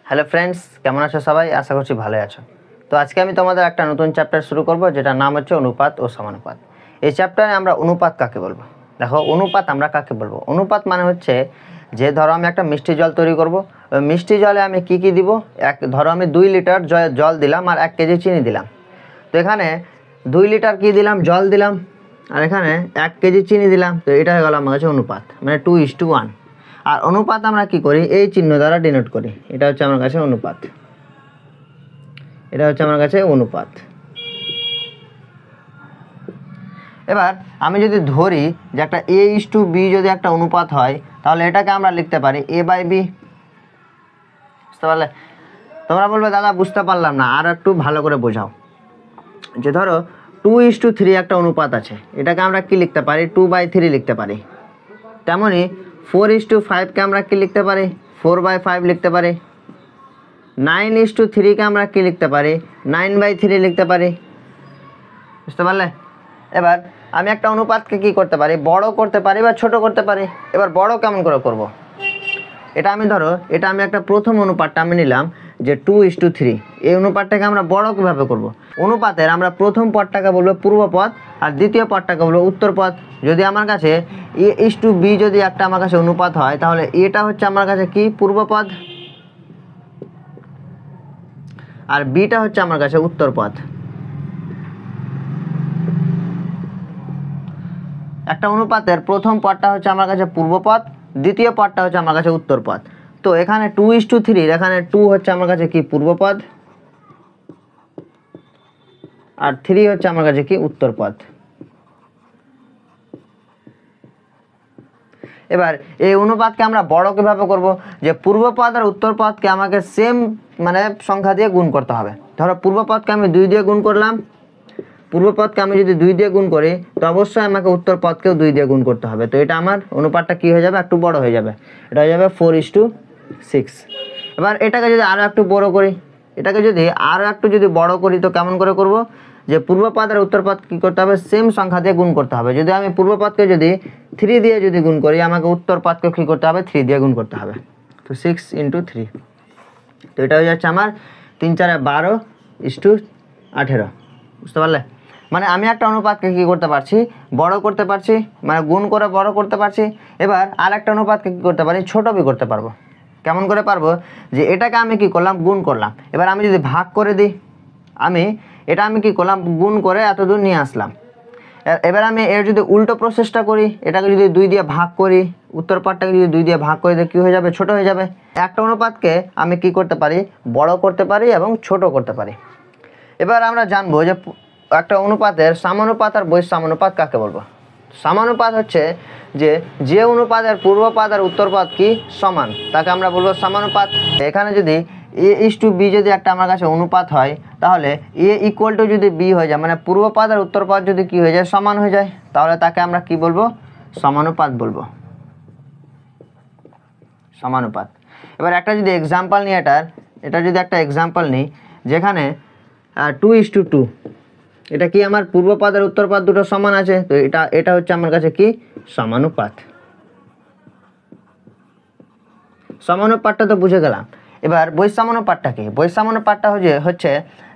Hello friends, কেমন আছো সবাই? আশা করছি ভালো আছো। তো আজকে আমি তোমাদের একটা নতুন চ্যাপ্টার শুরু করব, যেটার নাম হচ্ছে অনুপাত ও সমানুপাত। এই চ্যাপ্টারে আমরা অনুপাত কাকে বলবো। দেখো, অনুপাত আমরা কাকে বলবো। অনুপাত মানে হচ্ছে যে ধরো আমি একটা মিষ্টি জল তৈরি করব, ওই মিষ্টি জলে আমি কি কি দিব। ধরো আমি 2 লিটার জল দিলাম আর 1 কেজি চিনি দিলাম। তো এখানে 2 লিটার কি দিলাম, জল দিলাম, আর এখানে 1 কেজি চিনি দিলাম। তো এটা হয়ে গেল আমার কাছে অনুপাত, মানে 2:1। আর অনুপাত আমরা কি করি, এই চিহ্ন দ্বারা ডিনোট করি। এটা হচ্ছে আমার কাছে অনুপাত, এটা হচ্ছে আমার কাছে অনুপাত। এবার আমি যদি ধরি যে একটা A:B যদি একটা অনুপাত হয়, তাহলে এটাকে আমরা লিখতে পারি A/B। বুঝতে পারলে? তোমরা বলবে দাদা বুঝতে পারলাম না, আর একটু ভালো করে বোঝাও। যে ধরো 2:3 একটা অনুপাত আছে, এটাকে আমরা কি লিখতে পারি, 2/3 লিখতে পারি। তেমনি 4:5কে আমরা কি লিখতে পারি, 4/5 লিখতে পারি। 9:3কে আমরা কি লিখতে পারি, 9/3 লিখতে পারি। বুঝতে পারলে? এবার আমি একটা অনুপাতকে কি করতে পারি, বড় করতে পারি বা ছোট করতে পারি। এবার বড় কেমন করে করব, এটা আমি ধরো এটা আমি একটা প্রথম অনুপাতটা আমি নিলাম যে 2:3। এই অনুপাতটাকে আমরা বড় কীভাবে করব। অনুপাতের আমরা প্রথম পদটাকে বলবো পূর্ব পদ আর দ্বিতীয় পদটাকে বলবো উত্তর পদ। যদি আমার কাছে A:B যদি একটা আমার কাছে অনুপাত হয়, তাহলে এটা হচ্ছে আমার কাছে কি, পূর্ব পদ, আর বিটা হচ্ছে আমার কাছে উত্তর পদ। একটা অনুপাতের প্রথম পদটা হচ্ছে আমার কাছে পূর্ব পদ, দ্বিতীয় পদটা হচ্ছে আমার কাছে উত্তর পদ। তো এখানে 2:3, এখানে 2 হচ্ছে আমার কাছে কি, পূর্ব পদ, আর 3 হচ্ছে আমার কাছে কি, উত্তর পদ। এবার এই অনুপাতকে আমরা বড় কিভাবে করব, যে পূর্ব পদ আর উত্তর পদকে আমাকে সেম মানে সংখ্যা দিয়ে গুণ করতে হবে। ধরো পূর্ব পদকে আমি 2 দিয়ে গুণ করলাম, পূর্ব পদকে আমি যদি 2 দিয়ে গুণ করি, তো অবশ্যই আমাকে উত্তর পদকেও 2 দিয়ে গুণ করতে হবে। তো এটা আমার অনুপাতটা কি হয়ে যাবে, একটু বড় হয়ে যাবে। এটা হয়ে যাবে 4:6। এবার এটাকে যদি আরও একটু বড় করি, এটাকে যদি আরও একটু যদি বড় করি, তো কেমন করে করব, যে পূর্ব পদ আর উত্তর পদ কী করতে হবে, সেম সংখ্যা দিয়ে গুণ করতে হবে। যদি আমি পূর্ব পদকে যদি 3 দিয়ে যদি গুণ করি, আমাকে উত্তর পদকে কী করতে হবে, 3 দিয়ে গুণ করতে হবে। তো 6 × 3। তো এটা হয়ে যাচ্ছে আমার 3 × 4 = 12:18। বুঝতে পারলে? মানে আমি একটা অনুপাতকে কী করতে পারছি, বড় করতে পারছি, মানে গুণ করে বড় করতে পারছি। এবার আর একটা অনুপাতকে কী করতে পারি, ছোটো বি করতে পারবো। কেমন করে পারবো, যে এটাকে আমি কি করলাম, গুণ করলাম। এবার আমি যদি ভাগ করে দিই, আমি কি করলাম, গুণ করে এত দূর নিয়ে আসলাম। এবার আমি এর যদি উল্টো প্রসেসটা করি, এটাকে যদি 2 দিয়ে ভাগ করি, উত্তর পাটটাকে যদি 2 দিয়ে ভাগ করে দিই, কী হয়ে যাবে, ছোট হয়ে যাবে। একটা অনুপাতকে আমি কি করতে পারি, বড় করতে পারি এবং ছোট করতে পারি। এবার আমরা জানবো যে একটা অনুপাতের সামানুপাত আর বৈষম্যানুপাত কাকে বলবো। সামানুপাত হচ্ছে যে অনুপাতের পূর্ব পদ আর উত্তর পদ কি সমান, তাকে আমরা বলবো সামানুপাত। এখানে যদি A:B যদি একটা আমার কাছে অনুপাত হয়, তাহলে A = যদি B হয়ে যায়, মানে পূর্ব পদ আর উত্তর পদ যদি কি হয়ে যায়, সমান হয়ে যায়, তাহলে তাকে আমরা কি বলবো, সমানুপাত বলবো, সমানুপাত। এবার একটা যদি এক্সাম্পল নিই, এটা যদি একটা এক্সাম্পল নিই, যেখানে 2:2, এটা কি আমার পূর্ব পদ আর উত্তর পদ দুটো সমান আছে, তো এটা হচ্ছে আমার কাছে কি, সমানুপাত। সমানুপাতটা তো বুঝে গেলাম। এবার বৈষম্যানুপাতটা কি, বৈষম্যানুপাতটা হচ্ছে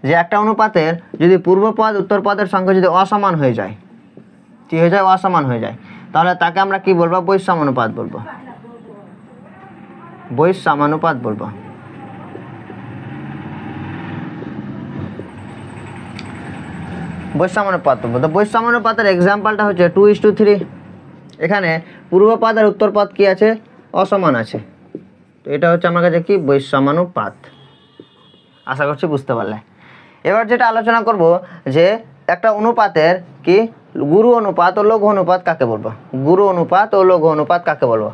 যে একটা অনুপাতের যদি পূর্ব পদ উত্তর পদের সংখ্যা যদি অসমান হয়ে যায়, কি হয়ে যায়, অসমান হয়ে যায়, তাহলে তাকে আমরা কি বলবো, বৈষম্যানুপাত বলবো, বৈষম্যানুপাত বলবো। বৈষম্যানুপাত বলবো। তো বৈষম্যানুপাতের এক্সাম্পলটা হচ্ছে 2:3। এখানে পূর্ব পদ আর উত্তর পদ কি আছে, অসমান আছে। তো এটা হচ্ছে আমার কাছে কি, বৈষম্যানুপাত। আশা করছি বুঝতে পারলে। এবার যেটা আলোচনা করব, যে একটা অনুপাতের কি গুরু অনুপাত ও লঘু অনুপাত কাকে বলবো। গুরু অনুপাত ও লঘু অনুপাত কাকে বলবো।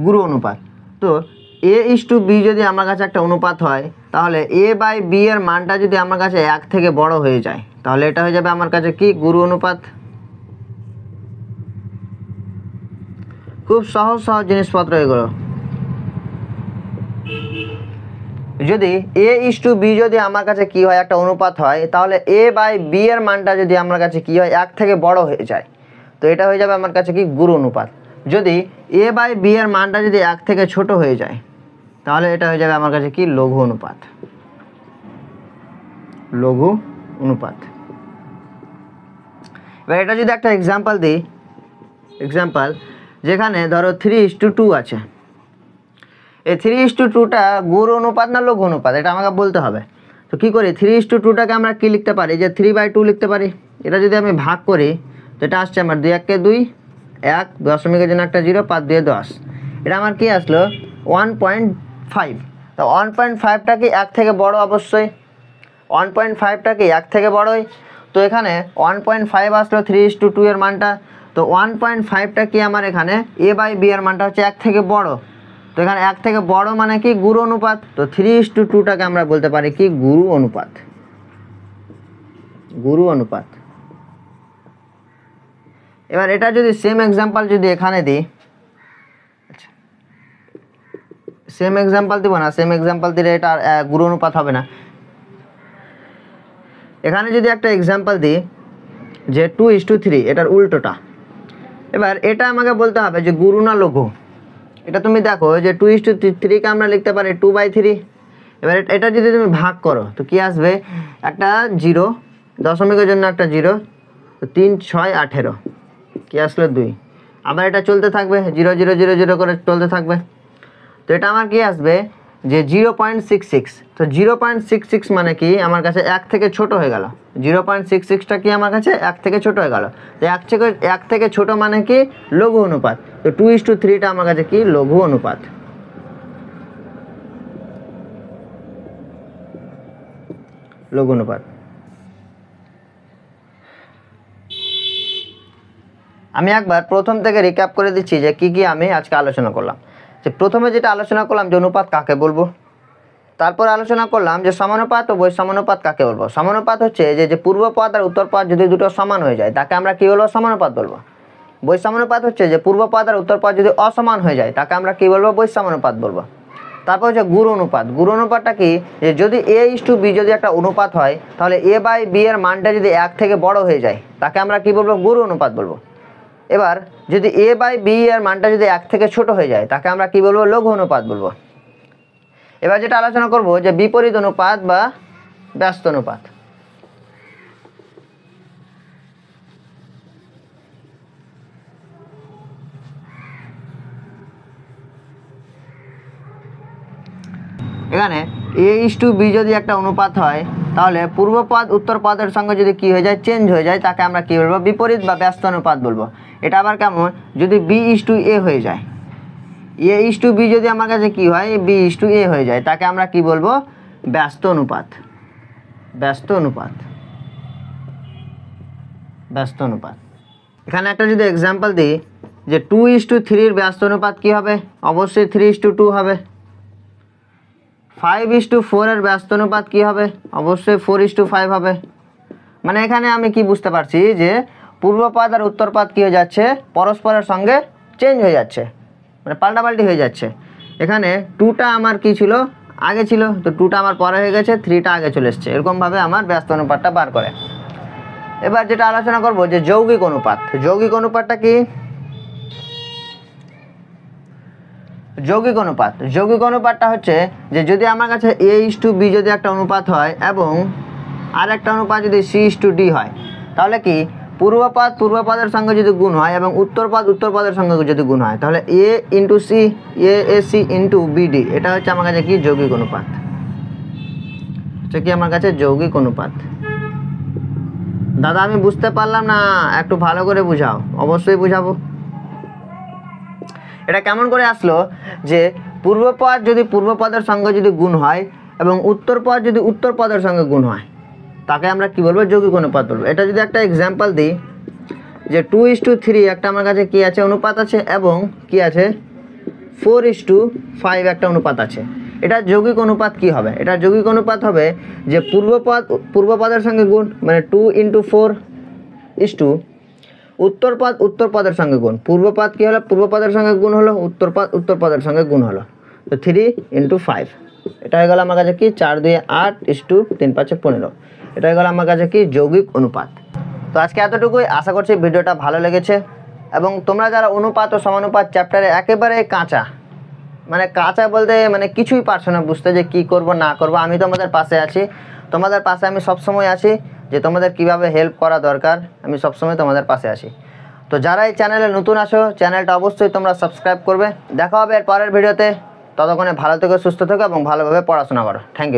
গুরু অনুপাত, তো A:B যদি আমার কাছে একটা অনুপাত হয়, তাহলে A/B এর মানটা যদি আমার কাছে 1 থেকে বড় হয়ে যায়, তাহলে এটা হয়ে যাবে আমার কাছে কি, গুরু অনুপাত। খুব সহজ জিনিসপত্র এগুলো। যদি A:B যদি আমার কাছে কি হয়, একটা অনুপাত হয়, তাহলে A/B এর মানটা যদি আমার কাছে কি হয়, 1 থেকে বড় হয়ে যায়, তো এটা হয়ে যাবে আমার কাছে কি, গুরু অনুপাত। যদি A/B এর মানটা যদি 1 থেকে ছোট হয়ে যায়, তাহলে এটা হয়ে যাবে আমার কাছে কি লঘু অনুপাত, লঘু অনুপাত। এবার এটা যদি একটা এক্সাম্পল দিই, এক্সাম্পল যেখানে ধরো 3:2 আছে, এই 3:2টা গুণ অনুপাত না লঘু অনুপাত এটা আমাকে বলতে হবে। তো কী করি, 3:2টাকে আমরা কী লিখতে পারি, যে 3/2 লিখতে পারি। এটা যদি আমি ভাগ করি তো এটা আসছে আমার 2 1 2, 1 দশমিকের জন্য একটা 0, 5 2 10, এটা আমার কি আসলো 1.5। তো 1.5টা কি 1 থেকে বড়, অবশ্যই 1.5টা কি 1 থেকে বড়ই। তো এখানে 1.5 আসলো 3:2 এর মানটা। তো 1.5টা কি আমার এখানে a/b এর মানটা হচ্ছে 1 থেকে বড়। তো এখানে 1 থেকে বড় মানে কি গুরু অনুপাত। তো 3:2টাকে আমরা বলতে পারি কি গুরু অনুপাত, গুরু অনুপাত। এবার এটা যদি সেম এক্সাম্পল যদি এখানে দিই, আচ্ছা সেম এক্সাম্পল দিব না, সেম এক্সাম্পল দিলে এটা গুরু অনুপাত হবে না। এখানে যদি একটা এক্সাম্পল দিই যে 2:3, এটার উল্টোটা। এবার এটা আমাকে বলতে হবে যে গুরু না লঘু। এটা তুমি দেখো যে 2:3কে আমরা লিখতে পারি 2/3। এবার এটা যদি তুমি ভাগ করো তো কি আসবে, একটা 0 দশমিকের জন্য একটা 0, তো 3 6 18 কি আসলো 2। আবার এটা চলতে থাকবে 0 0 0 0 করে চলতে থাকবে। তো এটা আমার কি আসবে যে 0.66। তো 0.66 মানে কি আমার কাছে 1 থেকে ছোট হয়ে গেল। 0.66টা কি আমার কাছে 1 থেকে ছোট হয়ে গেল। তো 1 থেকে ছোট মানে কি লঘু অনুপাত। তো 2:3টা আমার কাছে কি লঘু অনুপাত, লঘু অনুপাত। আমি একবার প্রথম থেকে রিক্যাপ করে দিচ্ছি যে কি কি আমি আজকে আলোচনা করলাম। যে প্রথমে যেটা আলোচনা করলাম যে অনুপাত কাকে বলবো, তারপর আলোচনা করলাম যে সমানুপাত ও বৈষমানুপাত কাকে বলবো। সমানুপাত হচ্ছে যে পূর্বপদ আর উত্তরপদ যদি দুটো সমান হয়ে যায় তাকে আমরা কি বলবো, সমানুপাত বলবো। বৈষমানুপাত হচ্ছে যে পূর্বপদ আর উত্তরপদ যদি অসমান হয়ে যায় তাকে আমরা কি বলবো, বৈষমানুপাত বলবো। তারপর হচ্ছে গুরু অনুপাত। গুরু অনুপাতটা কি, যে যদি a:b যদি একটা অনুপাত হয় তাহলে a/b এর মানটা যদি 1 থেকে বড় হয়ে যায় তাকে আমরা কি বলবো, গুরু অনুপাত বলবো। এবার যদি a/b এর মানটা যদি 1 থেকে ছোট হয়ে যায় তাকে আমরা কি বলবো, লঘু অনুপাত বলবো। এবার যেটা আলোচনা করব যে বিপরীত অনুপাত বা ব্যস্ত অনুপাত। এখানে a:b যদি একটা অনুপাত হয় তাহলে পূর্বপদ উত্তরপদের সঙ্গে যদি কি হয়ে যায়, চেঞ্জ হয়ে যায়, তাকে আমরা কি বলবো, বিপরীত বা ব্যস্ত অনুপাত বলবো। এটা আবার কেমন, যদি b:a হয়ে যায়, a:b যদি আমার কাছে কি হয় b:a হয়ে যায় তাকে আমরা কি বলবো, ব্যস্ত অনুপাত, ব্যস্ত অনুপাত, ব্যস্ত অনুপাত। এখানে একটা যদি এক্সাম্পল দিই যে 2:3 ব্যস্ত অনুপাত কি হবে, অবশ্যই 3:2 হবে। 5:4 এর ব্যস্ত অনুপাত কি হবে, অবশ্যই 4:5 হবে। মানে এখানে আমি কি বুঝতে পারছি যে পূর্বপদ আর উত্তরপদ কি হয়ে যাচ্ছে, পরস্পরের সঙ্গে চেঞ্জ হয়ে যাচ্ছে, মানে পাল্টাপাল্টি হয়ে যাচ্ছে। এখানে 2টা আমার কি ছিল, আগে ছিল, তো 2টা আমার পরে হয়ে গেছে, 3টা আগে চলে এসছে। এরকমভাবে আমার ব্যস্ত অনুপাতটা বার করে। এবার যেটা আলোচনা করব যে যৌগিক অনুপাত। যৌগিক অনুপাতটা কি, যৌগিক অনুপাত, যৌগিক অনুপাতটা হচ্ছে যে যদি আমার কাছে a:b যদি একটা অনুপাত হয় এবং আর একটা অনুপাত যদি c:d হয় তাহলে কি পূর্বপদ পূর্বপদের সঙ্গে যদি গুণ হয় এবং উত্তরপদ উত্তরপদের সঙ্গে যদি গুণ হয় তাহলে a:c a:ac *bd, এটা হচ্ছে আমার কাছে কি যৌগিক অনুপাত, হচ্ছে কি আমার কাছে যৌগিক অনুপাত। দাদা আমি বুঝতে পারলাম না, একটু ভালো করে বুঝাও। অবশ্যই বুঝাবো। এটা কেমন করে আসলো যে পূর্বপদ যদি পূর্বপদের সঙ্গে যদি গুণ হয় এবং উত্তরপদ যদি উত্তরপদের সঙ্গে গুণ হয় তাকে আমরা কি বলবো, যৌগিক অনুপাত বলবো। এটা যদি একটা এক্সাম্পল দিই যে 2:3 একটা আমার কাছে কি আছে, অনুপাত আছে, এবং কি আছে 4:5 একটা অনুপাত আছে। এটা যৌগিক অনুপাত কি হবে, এটা যৌগিক অনুপাত হবে যে পূর্বপদের সঙ্গে গুণ, মানে 2 × 4 উত্তরপদ উত্তরপদের সঙ্গে গুণ। পূর্বপদ কি হলো, পূর্বপদের সঙ্গে গুণ হলো, উত্তরপদ উত্তরপদের সঙ্গে গুণ হলো, তো 3 × 5। এটা হয়ে গেল আমার কাছে কি 4 2 8 3 5 15। এটা হয়ে গেল আমার কাছে কি যৌগিক অনুপাত। তো আজকে এতটুকুই, আশা করছি ভিডিওটা ভালো লেগেছে এবং তোমরা যারা অনুপাত ও সমানুপাত চ্যাপ্টারে একেবারে কাঁচা, মানে কাঁচা বলতে মানে কিছুই পারছো না বুঝতে যে কী করব না করব। আমি তোমাদের পাশে আছি, তোমাদের পাশে আমি সবসময় আছি, যে তোমাদের কিভাবে হেল্প করা দরকার আমি সবসময় তোমাদের পাশে আছি। তো যারা এই চ্যানেলে নতুন আসো, চ্যানেলটা অবশ্যই তোমরা সাবস্ক্রাইব করবে। দেখা হবে এর পরের ভিডিওতে। ততক্ষণে ভালো থেকো, সুস্থ থেকো এবং ভালোভাবে পড়াশোনা করো। Thank you.